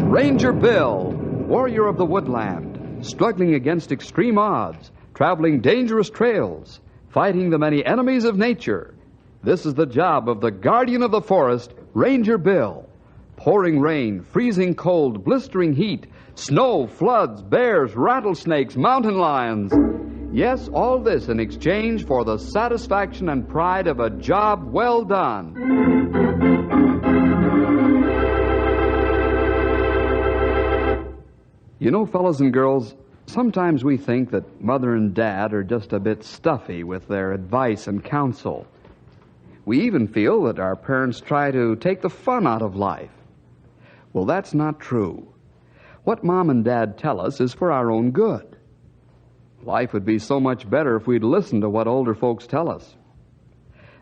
Ranger Bill, warrior of the woodland, struggling against extreme odds, traveling dangerous trails, fighting the many enemies of nature. This is the job of the guardian of the forest, Ranger Bill. Pouring rain, freezing cold, blistering heat, snow, floods, bears, rattlesnakes, mountain lions. Yes, all this in exchange for the satisfaction and pride of a job well done. You know, fellas and girls, sometimes we think that Mother and Dad are just a bit stuffy with their advice and counsel. We even feel that our parents try to take the fun out of life. Well, that's not true. What Mom and Dad tell us is for our own good. Life would be so much better if we'd listen to what older folks tell us.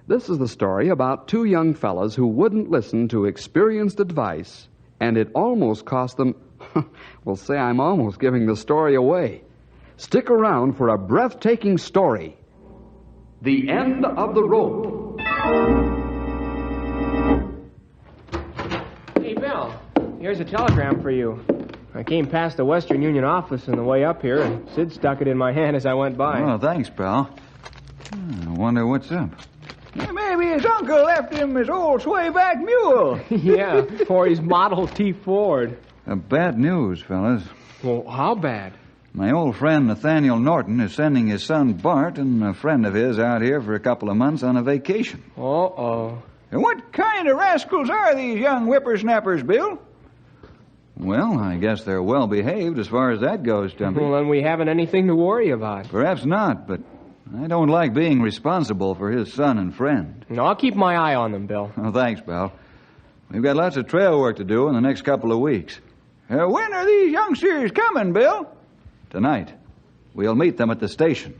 This is the story about two young fellas who wouldn't listen to experienced advice, and it almost cost them... Well, say, I'm almost giving the story away. Stick around for a breathtaking story. The End of the Rope. Hey, Bill, here's a telegram for you. I came past the Western Union office on the way up here, and Sid stuck it in my hand as I went by. Oh, thanks, pal. I wonder what's up. Maybe his uncle left him his old swayback mule. Yeah, for his Model T Ford. Bad news, fellas. Well, how bad? My old friend Nathaniel Norton is sending his son Bart and a friend of his out here for a couple of months on a vacation. Uh-oh. And what kind of rascals are these young whippersnappers, Bill? Well, I guess they're well behaved as far as that goes, Stumpy. Well, then we haven't anything to worry about. Perhaps not, but I don't like being responsible for his son and friend. No, I'll keep my eye on them, Bill. Oh, thanks, pal. We've got lots of trail work to do in the next couple of weeks. When are these youngsters coming, Bill? Tonight. We'll meet them at the station.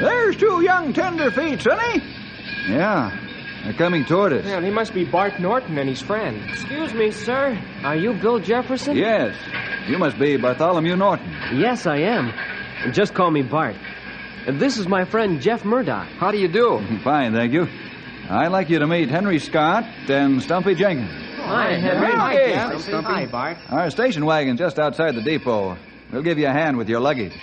There's two young tenderfeet, Sonny. Yeah, they're coming toward us. Yeah, they must be Bart Norton and his friend. Excuse me, sir. Are you Bill Jefferson? Yes. You must be Bartholomew Norton. Yes, I am. Just call me Bart. This is my friend Jeff Murdoch. How do you do? Fine, thank you. I'd like you to meet Henry Scott and Stumpy Jenkins. Hi, Henry. Hi, Hey, Jeff. Stumpy. Hi, Bart. Our station wagon's just outside the depot. We'll give you a hand with your luggage.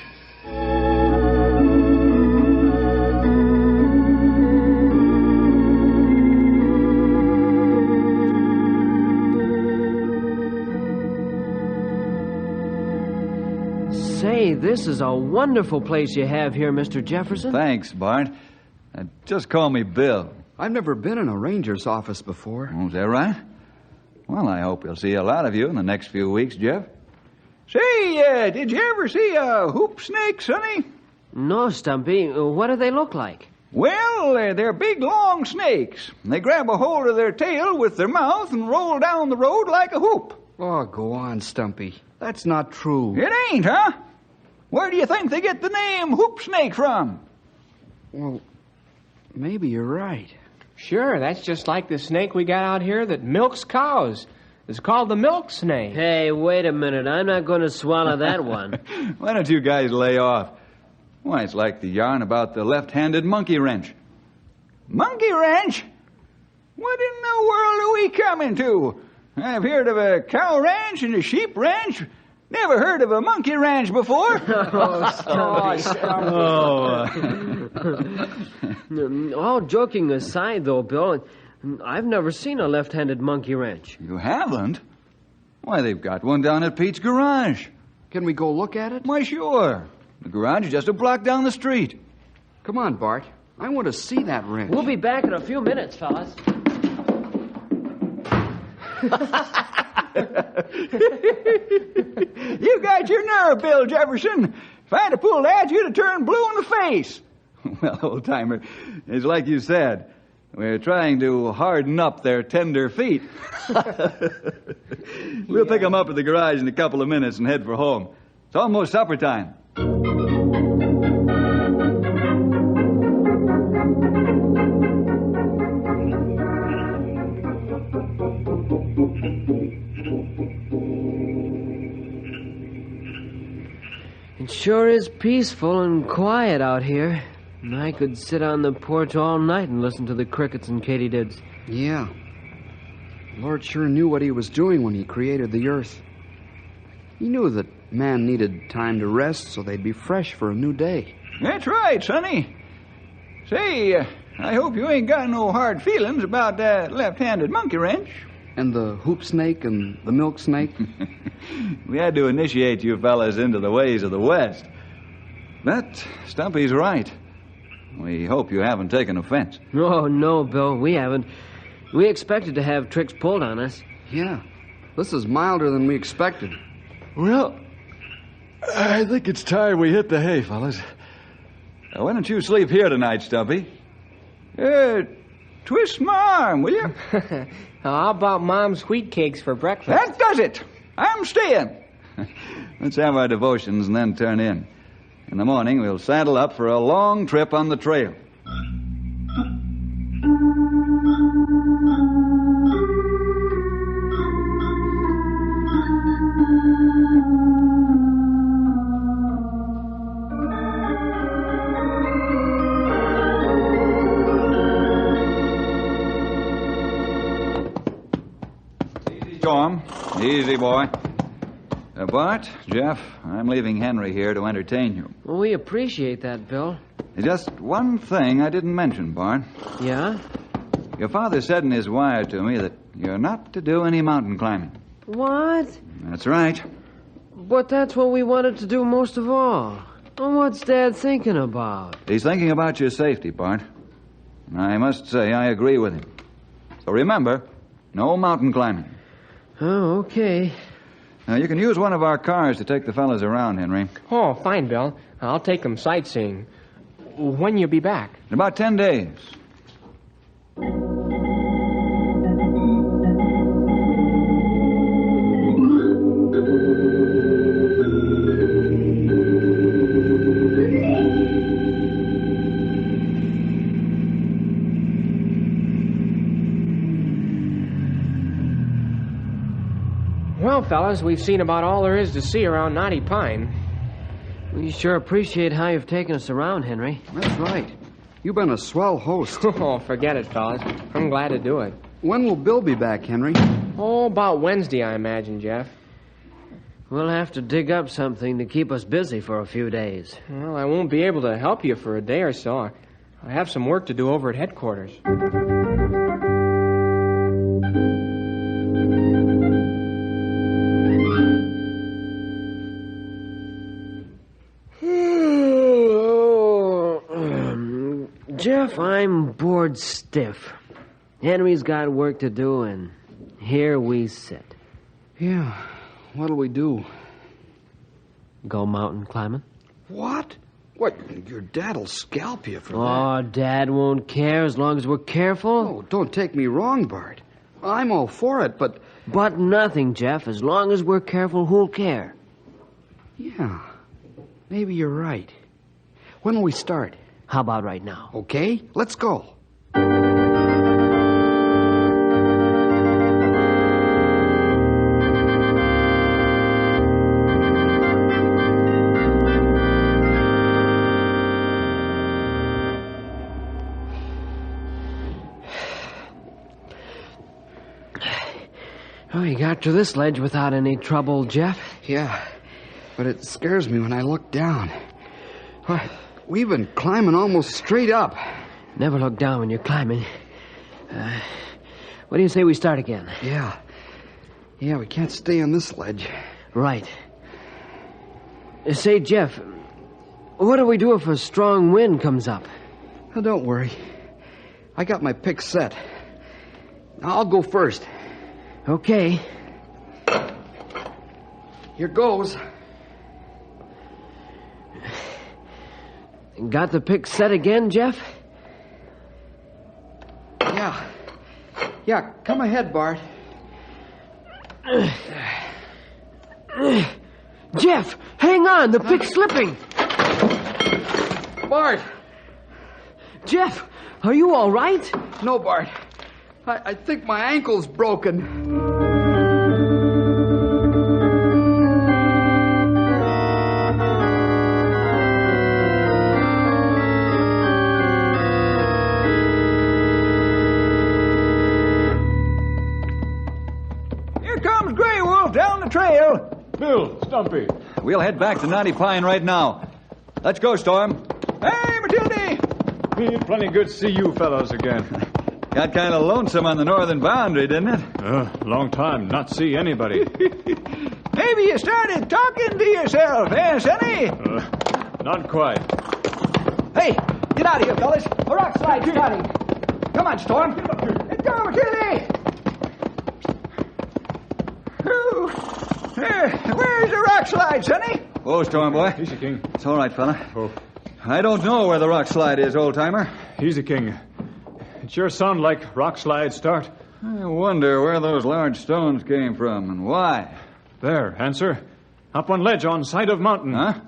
Say, this is a wonderful place you have here, Mr. Jefferson. Thanks, Bart. Just call me Bill. I've never been in a ranger's office before. Oh, is that right? Well, I hope we'll see a lot of you in the next few weeks, Jeff. Say, did you ever see a hoop snake, Sonny? No, Stumpy. What do they look like? Well, they're big, long snakes. They grab a hold of their tail with their mouth and roll down the road like a hoop. Oh, go on, Stumpy. That's not true. It ain't, huh? Where do you think they get the name hoop snake from? Well, maybe you're right. Sure, that's just like the snake we got out here that milks cows. It's called the milk snake. Hey, wait a minute. I'm not going to swallow that one. Why don't you guys lay off? Why, it's like the yarn about the left-handed monkey wrench. Monkey wrench? What in the world are we coming to? I've heard of a cow ranch and a sheep ranch. Never heard of a monkey ranch before. All joking aside, though, Bill, I've never seen a left-handed monkey wrench. You haven't? Why, they've got one down at Pete's garage. Can we go look at it? Why, sure. The garage is just a block down the street. Come on, Bart. I want to see that wrench. We'll be back in a few minutes, fellas. You got your nerve, Bill Jefferson. If I'd have pulled at you, you'd have turned blue in the face. Well, old-timer, it's like you said. We're trying to harden up their tender feet. We'll pick them up at the garage in a couple of minutes and head for home. It's almost supper time. It sure is peaceful and quiet out here. And I could sit on the porch all night and listen to the crickets and katydids. Yeah. The Lord sure knew what he was doing when he created the earth. He knew that man needed time to rest so they'd be fresh for a new day. That's right, Sonny. Say, I hope you ain't got no hard feelings about that left-handed monkey wrench. And the hoop snake and the milk snake? We had to initiate you fellas into the ways of the West. But Stumpy's right. We hope you haven't taken offense. Oh, no, Bill, we haven't. We expected to have tricks pulled on us. Yeah. This is milder than we expected. Well, I think it's time we hit the hay, fellas. Why don't you sleep here tonight, Stumpy? Twist my arm, will you? How about Mom's wheat cakes for breakfast? That does it. I'm staying. Let's have our devotions and then turn in. In the morning, we'll saddle up for a long trip on the trail. Storm. Easy, boy. Bart, Jeff, I'm leaving Henry here to entertain you. Well, we appreciate that, Bill. Just one thing I didn't mention, Bart. Yeah? Your father said in his wire to me that you're not to do any mountain climbing. What? That's right. But that's what we wanted to do most of all. Well, what's Dad thinking about? He's thinking about your safety, Bart. I must say I agree with him. So remember, no mountain climbing. Oh, okay. Now, you can use one of our cars to take the fellas around, Henry. Oh, fine, Bill. I'll take them sightseeing. When you be back? In about 10 days. Well, fellas, we've seen about all there is to see around Knotty Pine. We sure appreciate how you've taken us around, Henry. That's right. You've been a swell host. Oh, forget it, fellas. I'm glad to do it. When will Bill be back, Henry? Oh, about Wednesday, I imagine, Jeff. We'll have to dig up something to keep us busy for a few days. Well, I won't be able to help you for a day or so. I have some work to do over at headquarters. Jeff, I'm bored stiff. Henry's got work to do, and here we sit. Yeah. What'll we do? Go mountain climbing? What? What? Your dad'll scalp you for that. Oh, Dad won't care as long as we're careful. Oh, don't take me wrong, Bart. I'm all for it, but... But nothing, Jeff. As long as we're careful, who'll care? Yeah. Maybe you're right. When will we start? How about right now? Okay, let's go. Oh, you got to this ledge without any trouble, Jeff? Yeah, but it scares me when I look down. We've been climbing almost straight up. Never look down when you're climbing. What do you say we start again? Yeah. Yeah, we can't stay on this ledge. Right. Say, Jeff, what do we do if a strong wind comes up? Oh, don't worry. I got my pick set. I'll go first. Okay. Here goes. Got the pick set again, Jeff? Yeah. Yeah, come ahead, Bart. Jeff, hang on, the pick's slipping. Bart! Jeff, are you all right? No, Bart. I think my ankle's broken. Here comes Grey Wolf down the trail. Bill, Stumpy. We'll head back to Knotty Pine right now. Let's go, Storm. Hey, Matilda! Plenty good to see you fellows again. Got kind of lonesome on the northern boundary, didn't it? Long time not see anybody. Maybe you started talking to yourself, eh, Sonny? Not quite. Hey, get out of here, fellas. A rock slide starting. Come on, Storm. Let's go, Matilda! Where's the rock slide, Sonny? Oh, Storm boy. Easy, King. It's all right, fella. Oh. I don't know where the rock slide is, old-timer. Easy, King. It sure sound like rock slide start. I wonder where those large stones came from and why. There, answer. Up on ledge on side of mountain. Huh?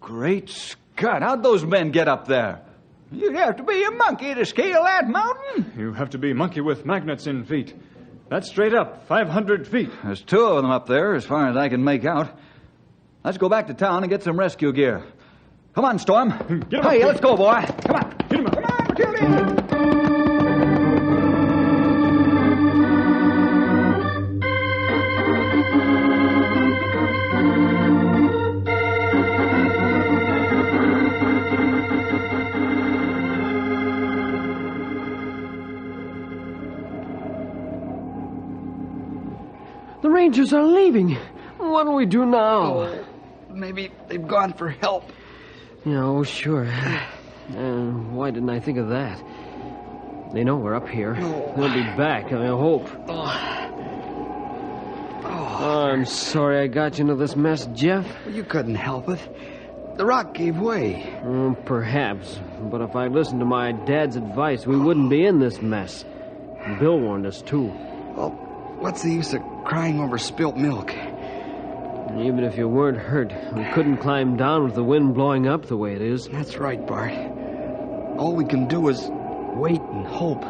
Great Scott, how'd those men get up there? You'd have to be a monkey to scale that mountain. You have to be monkey with magnets in feet. That's straight up, 500 feet. There's two of them up there, as far as I can make out. Let's go back to town and get some rescue gear. Come on, Storm. Get him up, Hey, King. let's go, boy. Come on. Get him up. Come on, Matilda! The Rangers are leaving. What do we do now? Oh, maybe they've gone for help. Yeah, oh, sure. Why didn't I think of that? They know we're up here. They'll be back, I hope. Oh, I'm sorry I got you into this mess, Jeff. You couldn't help it. The rock gave way. Perhaps. But if I'd listened to my dad's advice, we wouldn't be in this mess. Bill warned us, too. Well, what's the use of crying over spilt milk? Even if you weren't hurt, we couldn't climb down with the wind blowing up the way it is. That's right, Bart. All we can do is wait and hope.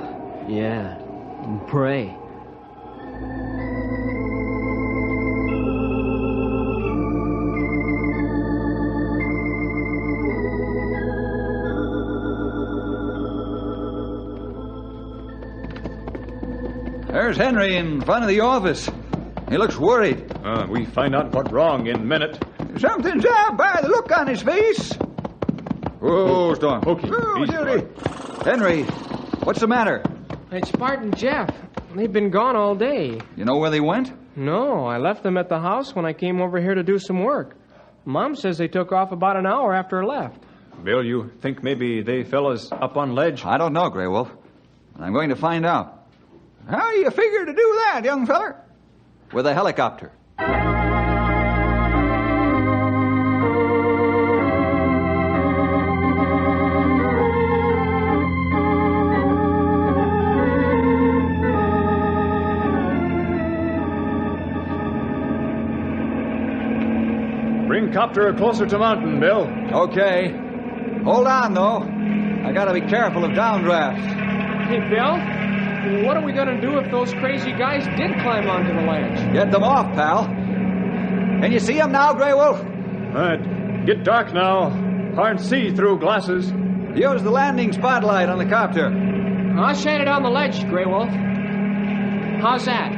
Yeah, and pray. There's Henry in front of the office. He looks worried. We find out what's wrong in a minute. Something's up by the look on his face. Whoa, Storm. Okay, Oh, easy, Matilda. boy. Henry, what's the matter? It's Bart and Jeff. They've been gone all day. You know where they went? No, I left them at the house when I came over here to do some work. Mom says they took off about an hour after I left. Bill, you think maybe they fellas up on ledge? I don't know, Grey Wolf. But I'm going to find out. How do you figure to do that, young feller? With a helicopter. Bring copter closer to mountain, Bill. Okay. Hold on, though. I gotta be careful of downdrafts. Hey, Bill, what are we going to do if those crazy guys did climb onto the ledge? Get them off, pal. Can you see them now, Grey Wolf? Get dark now. Hard see through glasses. Use the landing spotlight on the copter. I'll shine it on the ledge, Grey Wolf. How's that?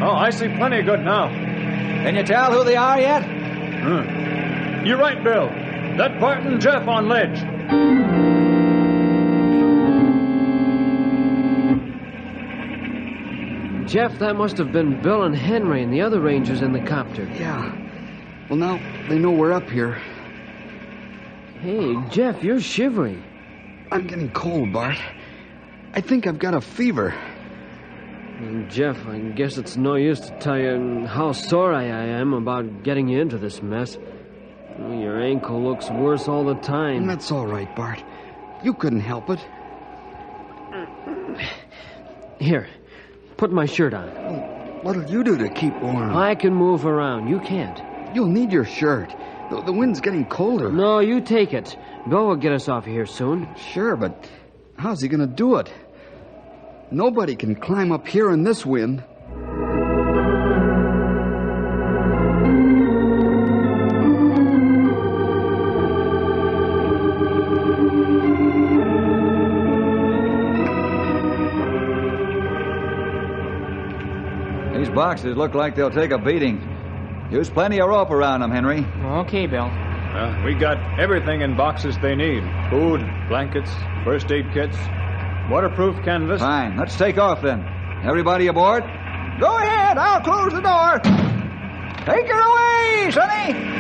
Oh, I see plenty good now. Can you tell who they are yet? You're right, Bill. That Bart and Jeff on ledge. Jeff, that must have been Bill and Henry and the other Rangers in the copter. Yeah. Well, now they know we're up here. Hey, Jeff, you're shivering. I'm getting cold, Bart. I think I've got a fever. Jeff, I guess it's no use to tell you how sorry I am about getting you into this mess. Your ankle looks worse all the time. And that's all right, Bart. You couldn't help it. Here, put my shirt on. What'll you do to keep warm? I can move around. You can't. You'll need your shirt. The wind's getting colder. No, you take it. Bill will get us off of here soon. Sure, but how's he going to do it? Nobody can climb up here in this wind. These boxes look like they'll take a beating. Use plenty of rope around them, Henry. Okay, Bill. We got everything in boxes they need. Food, blankets, first aid kits, waterproof canvas. Fine. Let's take off then. Everybody aboard? Go ahead. I'll close the door. Take her away, Sonny.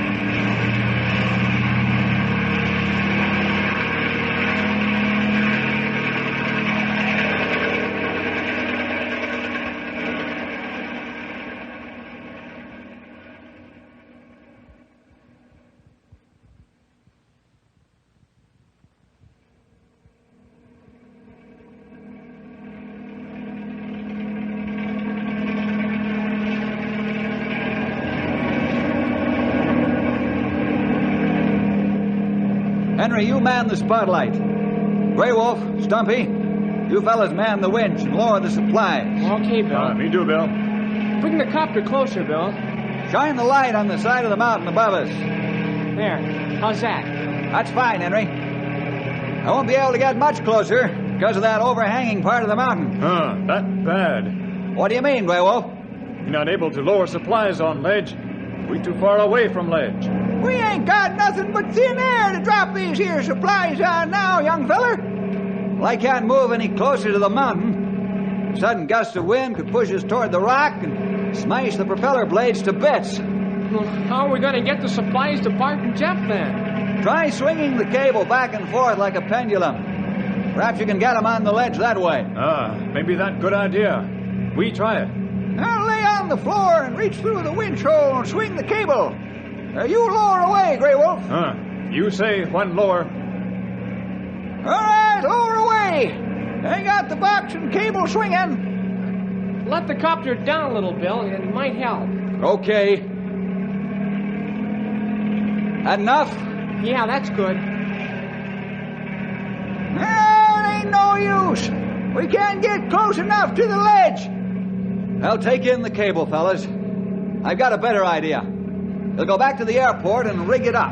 Henry, you man the spotlight. Grey Wolf, Stumpy, you fellas man the winch and lower the supplies. Okay, Bill. Me too, Bill. Bring the copter closer, Bill. Shine the light on the side of the mountain above us. There. How's that? That's fine, Henry. I won't be able to get much closer because of that overhanging part of the mountain. That bad. What do you mean, Grey Wolf? You're not able to lower supplies on ledge. We're too far away from ledge. We ain't got nothing but thin air to drop these here supplies on now, young feller. Well, I can't move any closer to the mountain. A sudden gust of wind could push us toward the rock and smash the propeller blades to bits. Well, how are we going to get the supplies to Bart and Jeff then? Try swinging the cable back and forth like a pendulum. Perhaps you can get them on the ledge that way. Maybe that good idea. We try it. Now lay on the floor and reach through the winch hole and swing the cable. You lower away, Grey Wolf. You say when lower. All right, lower away. I got the box and cable swinging. Let the copter down a little, Bill. It might help. Okay. Enough? Yeah, that's good. It ain't no use. We can't get close enough to the ledge. I'll take in the cable, fellas. I've got a better idea. We'll go back to the airport and rig it up.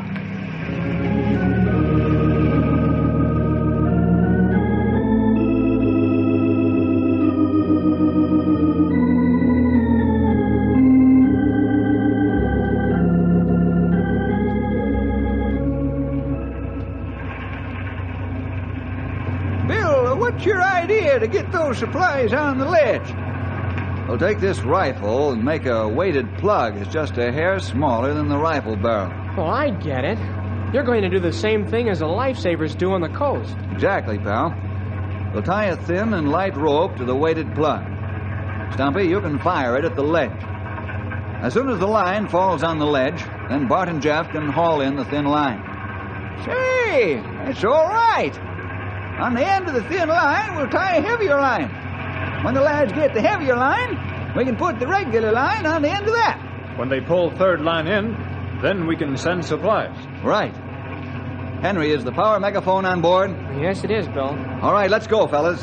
Bill, what's your idea to get those supplies on the ledge? We'll take this rifle and make a weighted plug. It's just a hair smaller than the rifle barrel. Well, I get it. You're going to do the same thing as the lifesavers do on the coast. Exactly, pal. We'll tie a thin and light rope to the weighted plug. Stumpy, you can fire it at the ledge. As soon as the line falls on the ledge, then Bart and Jeff can haul in the thin line. Say, that's all right. On the end of the thin line, we'll tie a heavier line. When the lads get the heavier line, we can put the regular line on the end of that. When they pull third line in, then we can send supplies. Right. Henry, is the power megaphone on board? Yes, it is, Bill. All right, let's go, fellas.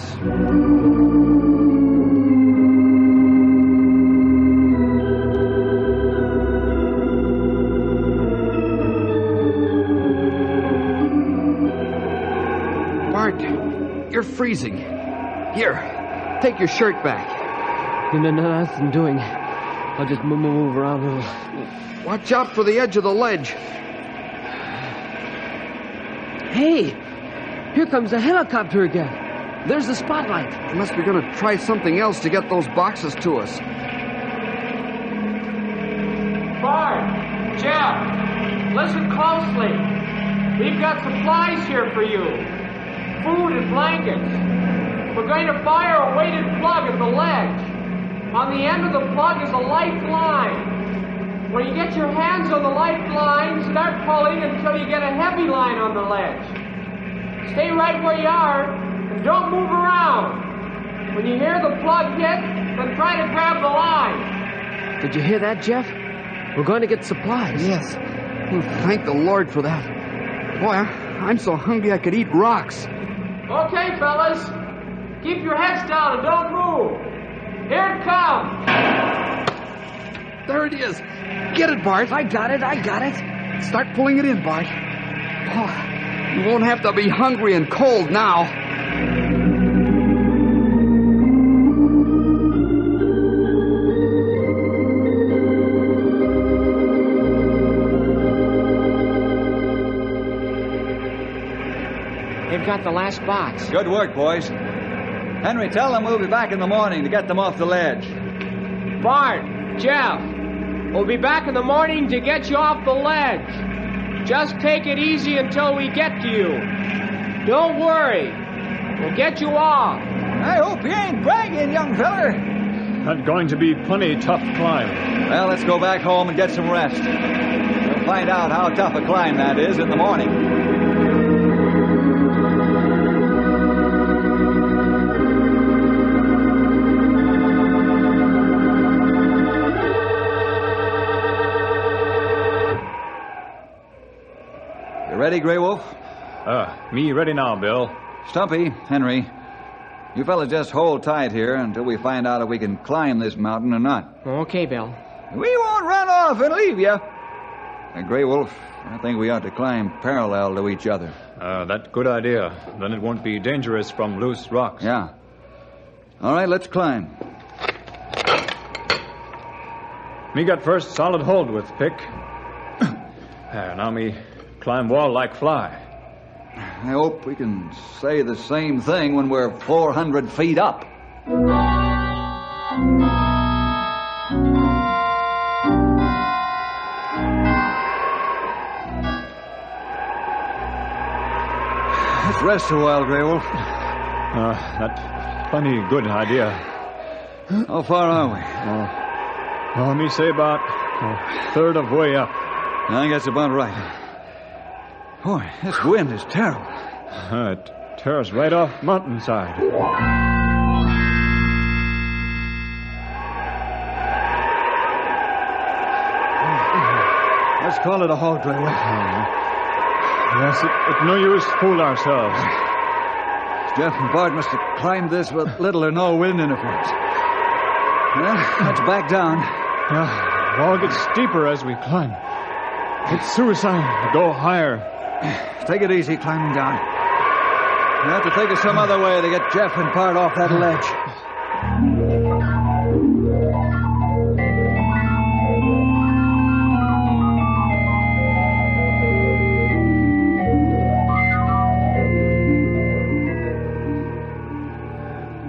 Bart, you're freezing. Here, take your shirt back. No, nothing doing. I'll just move around a little. Watch out for the edge of the ledge. Hey, here comes the helicopter again. There's the spotlight. Unless we're going to try something else to get those boxes to us. Bart, Jeff, listen closely. We've got supplies here for you. Food and blankets. We're going to fire a weighted plug at the ledge. On the end of the plug is a lifeline. When you get your hands on the lifeline, start pulling until you get a heavy line on the ledge. Stay right where you are and don't move around. When you hear the plug hit, then try to grab the line. Did you hear that, Jeff? We're going to get supplies. Yes. Oh, thank the Lord for that. Boy, I'm so hungry I could eat rocks. Okay, fellas. Keep your heads down and don't move. Here it comes. There it is. Get it, Bart. I got it. Start pulling it in, Bart. Oh, you won't have to be hungry and cold now. they've got the last box. Good work, boys. Henry, tell them we'll be back in the morning to get them off the ledge. Bart, Jeff, we'll be back in the morning to get you off the ledge. Just take it easy until we get to you. Don't worry. We'll get you off. I hope you ain't bragging, young feller. That's going to be plenty tough climb. Well, let's go back home and get some rest. We'll find out how tough a climb that is in the morning. You ready, Grey Wolf? Me ready now, Bill. Stumpy, Henry, you fellas just hold tight here until we find out if we can climb this mountain or not. Okay, Bill. We won't run off and leave you. Grey Wolf, I think we ought to climb parallel to each other. That's a good idea. Then it won't be dangerous from loose rocks. Yeah. All right, let's climb. Me got first solid hold with pick. Now me climb wall like fly. I hope we can say the same thing when we're 400 feet up. Let's rest a while, Grey Wolf. That's plenty good idea. How far are we? Let me say about a third of way up. I think that's about right. Boy, this wind is terrible. It tears right off mountainside. Let's call it a halt, Grey Wolf. Yes, it's no use fool ourselves. Jeff and Bart must have climbed this with little or no wind interference. Well, let's back down. Yeah, the wall gets steeper as we climb. It's suicide to go higher. Take it easy climbing down. You have to take us some other way to get Jeff and Bart off that ledge.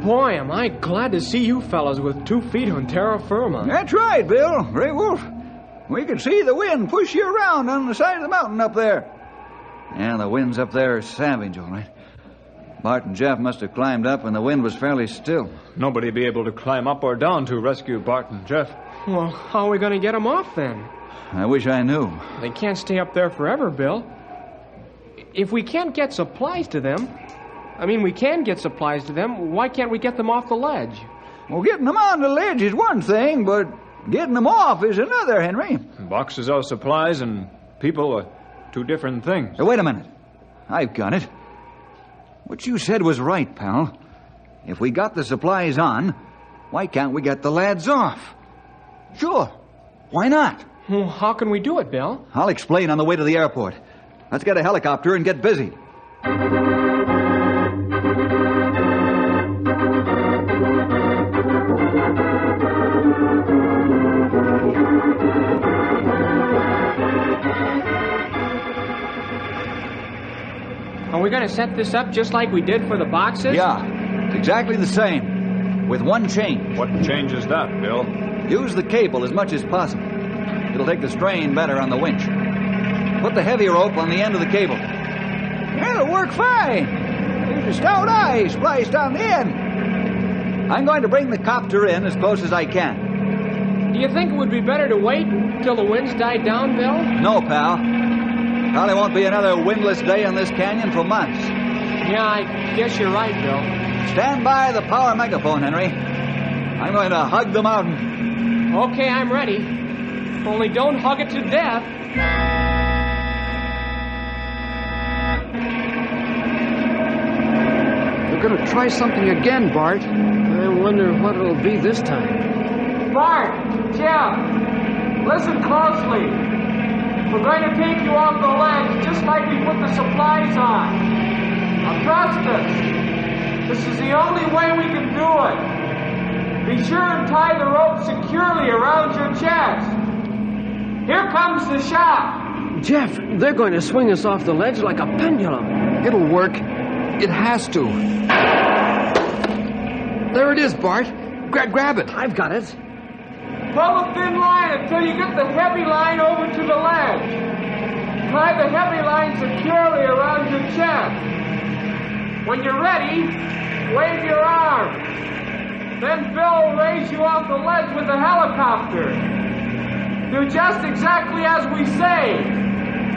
Boy, am I glad to see you fellas with 2 feet on terra firma. That's right, Bill. Grey Wolf. We can see the wind push you around on the side of the mountain up there. Yeah, the winds up there are savage, all right. Bart and Jeff must have climbed up when the wind was fairly still. Nobody be able to climb up or down to rescue Bart and Jeff. Well, how are we going to get them off then? I wish I knew. They can't stay up there forever, Bill. If we can't get supplies to them... we can get supplies to them. Why can't we get them off the ledge? Well, getting them on the ledge is one thing, but getting them off is another, Henry. Boxes of supplies and people are 2 different things. Wait a minute. I've got it. What you said was right, pal. If we got the supplies on, why can't we get the lads off? Sure. Why not? Well, how can we do it, Bill? I'll explain on the way to the airport. Let's get a helicopter and get busy. Are we going to set this up just like we did for the boxes? Yeah, it's exactly the same, with one change. What change is that, Bill? Use the cable as much as possible. It'll take the strain better on the winch. Put the heavy rope on the end of the cable. It'll work fine. There's a stout eye spliced on the end. I'm going to bring the copter in as close as I can. Do you think it would be better to wait until the winds died down, Bill? No, pal. Probably won't be another windless day in this canyon for months. Yeah, I guess you're right, Bill. Stand by the power megaphone, Henry. I'm going to hug the mountain. Okay, I'm ready. Only don't hug it to death. We're going to try something again, Bart. I wonder what it'll be this time. Bart, Jeff, listen closely. We're going to take you off the ledge just like we put the supplies on. Now trust us. This is the only way we can do it. Be sure and tie the rope securely around your chest. Here comes the shock. Jeff, they're going to swing us off the ledge like a pendulum. It'll work. It has to. There it is, Bart. Grab it. I've got it. Pull a thin line until you get the heavy line over to the ledge. Tie the heavy line securely around your chest. When you're ready, wave your arm. Then Bill will raise you off the ledge with the helicopter. Do just exactly as we say.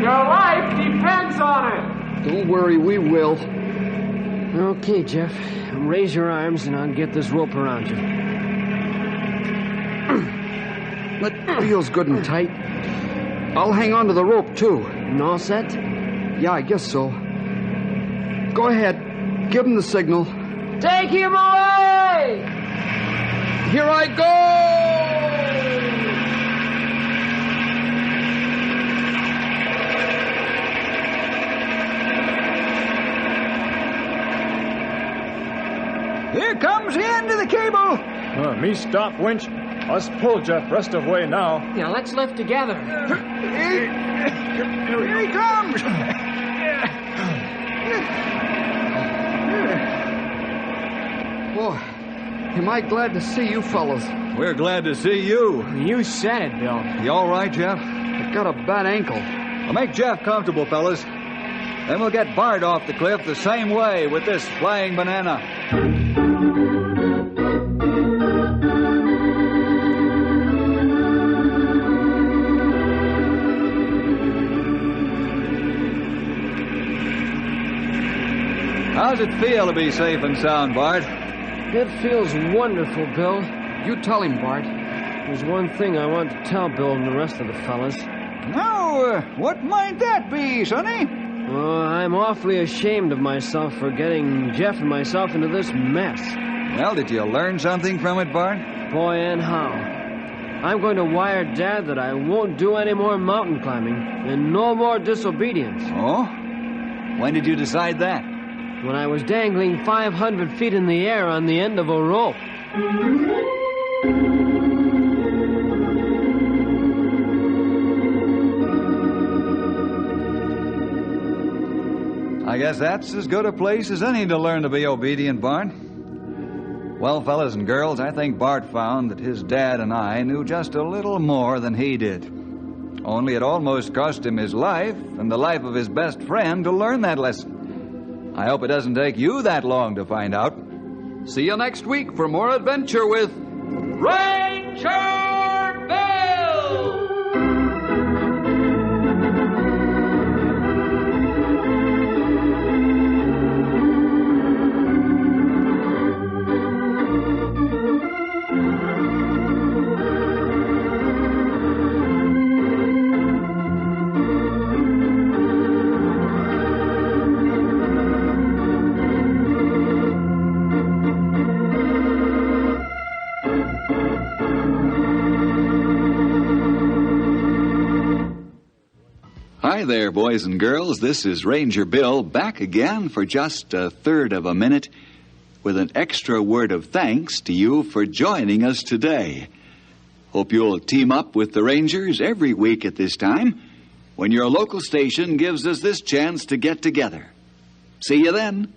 Your life depends on it. Don't worry, we will. Okay, Jeff. Raise your arms and I'll get this rope around you. That feels good and tight. I'll hang on to the rope, too. And all set? Yeah, I guess so. Go ahead. Give him the signal. Take him away! Here I go! Here comes the end of the cable. Me stop, winch. Us pull, Jeff. Rest of way now. Yeah, let's lift together. Here he comes. Boy, am I glad to see you fellas. We're glad to see you. You said it, Bill. You all right, Jeff? I got a bad ankle. Well, make Jeff comfortable, fellas. Then we'll get Bart off the cliff the same way with this flying banana. How's it feel to be safe and sound, Bart? It feels wonderful, Bill. You tell him, Bart. There's one thing I want to tell Bill and the rest of the fellas. Now, what might that be, Sonny? Oh, I'm awfully ashamed of myself for getting Jeff and myself into this mess. Well, did you learn something from it, Bart? Boy, and how. I'm going to wire Dad that I won't do any more mountain climbing and no more disobedience. Oh? When did you decide that? When I was dangling 500 feet in the air on the end of a rope. I guess that's as good a place as any to learn to be obedient, Bart. Well, fellas and girls, I think Bart found that his dad and I knew just a little more than he did. Only it almost cost him his life and the life of his best friend to learn that lesson. I hope it doesn't take you that long to find out. See you next week for more adventure with Ranger Bill! Hi there, boys and girls. This is Ranger Bill back again for just a third of a minute with an extra word of thanks to you for joining us today. Hope you'll team up with the Rangers every week at this time when your local station gives us this chance to get together. See you then.